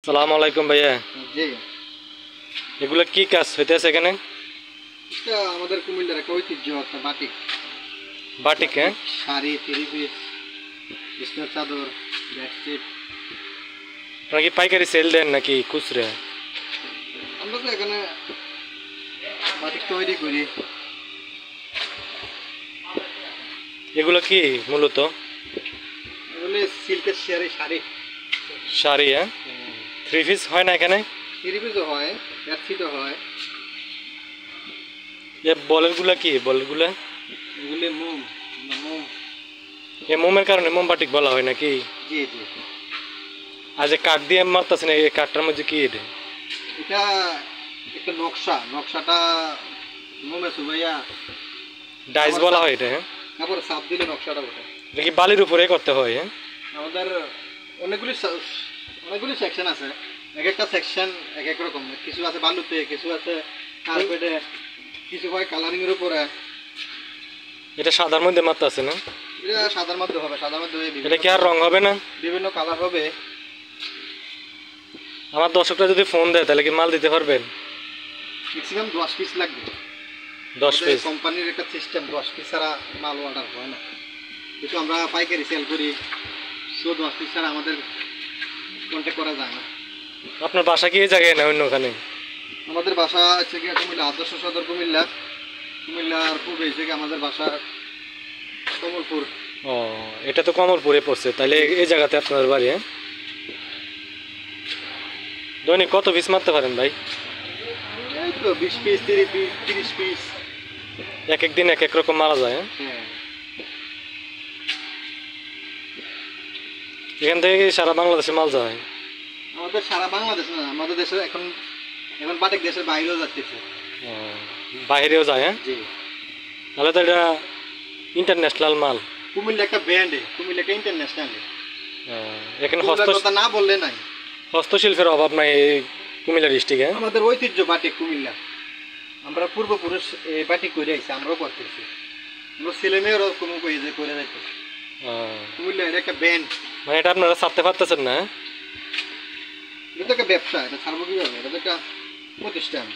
সালাম আলাইকুম ভাইয়া। জি, এগুলো কি কাজ হইতেছে এখানে? এটা আমাদের কুমিল্লার একটা ঐতিহ্য, একটা বাটিক। বাটিক, হ্যাঁ? শাড়ি, থ্রি পিস, বিছনার চাদর, বেডশিট। আপনারা কি পাইকারি সেল দেন নাকি খুচরা? আমরা তো এখানে বাটিক তৈরি করি। এগুলো কি মূলত? এগুলো সিল্কের শাড়ি। শাড়ি, হ্যাঁ? থ্রি পিস হয় না এখানে? থ্রি পিসও হয়, বেডশিটও হয়। এ বলেরগুলা কি বলেরগুলা? এগুলো মোম। এ মোমের কারণে মোম বাটিক বলা হয় নাকি? জি জি। আর যে কাঠ দিয়ে মারতেছেন, এই কাঠটার মধ্যে কি এটা? এটা একটা নকশাটা মোমে সুবাইয়া ডাইস বলা হয় এটা, হ্যাঁ? তারপরে সাপ দিলে নকশাটা ওঠে। এটা কি বালির উপরে করতে হয়, হ্যাঁ? আমাদের অনেকগুলি সেকশন আছে, এক একটা সেকশন এক এক রকম। কিছু আছে বালুতে, কিছু আছে কার্পেটে, কিছু হয় কালারিং এর উপরে। এটা সাদার মধ্যে মারতেছে না? এটা সাদার মধ্যে হবে, এটা কি আর রং হবে না? বিভিন্ন কালার হবে। আমার দর্শকরা যদি ফোন দেয় তাহলে কি মাল দিতে পারবেন? ম্যাক্সিমাম 10 পিস লাগবে। 10 পিস? কোম্পানির একটা সিস্টেম, 10 পিস ছাড়া মাল অর্ডার হয় না। কিন্তু আমরা পাইকারি সেল করি, সো 10 পিস ছাড়া আমাদের কন্ট্যাক্ট করা যায় না। আপনার বাসা কি এই জায়গায় না অন্য ওখানে? আমাদের বাসা হচ্ছে কি কুমিল্লা, আদর্শ সদর কুমিল্লার পূর্বে হচ্ছে কি আমাদের বাসা কমলপুর। ও, এটা তো কমলপুরে পড়ছে, তাহলে এই জায়গাতে আপনার বাড়ি, হ্যাঁ? দৈনিক কত পিস মারতে পারেন ভাই? এই তো 20 পিস, 30 পিস। এক এক দিন এক এক রকম মারা যায়, হ্যাঁ? হ্যাঁ, এখান থেকে কি সারা বাংলাদেশে মাল যায়? আমাদের সারা বাংলাদেশ না, আমাদের দেশে এখন বাটিক দেশের বাইরেও যাচ্ছে। ও, বাইরেও যায়, হ্যাঁ? জি। তাহলে তো এটা ইন্টারন্যাশনাল মাল। কুমিল্লা একটা ব্র্যান্ডে, কুমিল্লা একটা ইন্টারন্যাশনাল। এখানে কথা না বললে নাই। হস্তশিল্পের অভাব নাই এই কুমিল্লা ডিস্ট্রিক্টে। আমাদের ঐতিহ্য বাটিক কুমিল্লা। আমরা পূর্বপুরুষ এই বাটিক করে আইছি, আমরাও করতেছি। আমরা ছেলে মেয়েরাও কোনো করে যাইতে। কুমিল্লা এটা একটা ব্র্যান্ড। মানে এটা আপনারা ছাড়তে পারতেছেন না? এটা তো একটা ব্যবসা, এটা ছাড়বো কিভাবে? এটা তো একটা প্রতিষ্ঠান।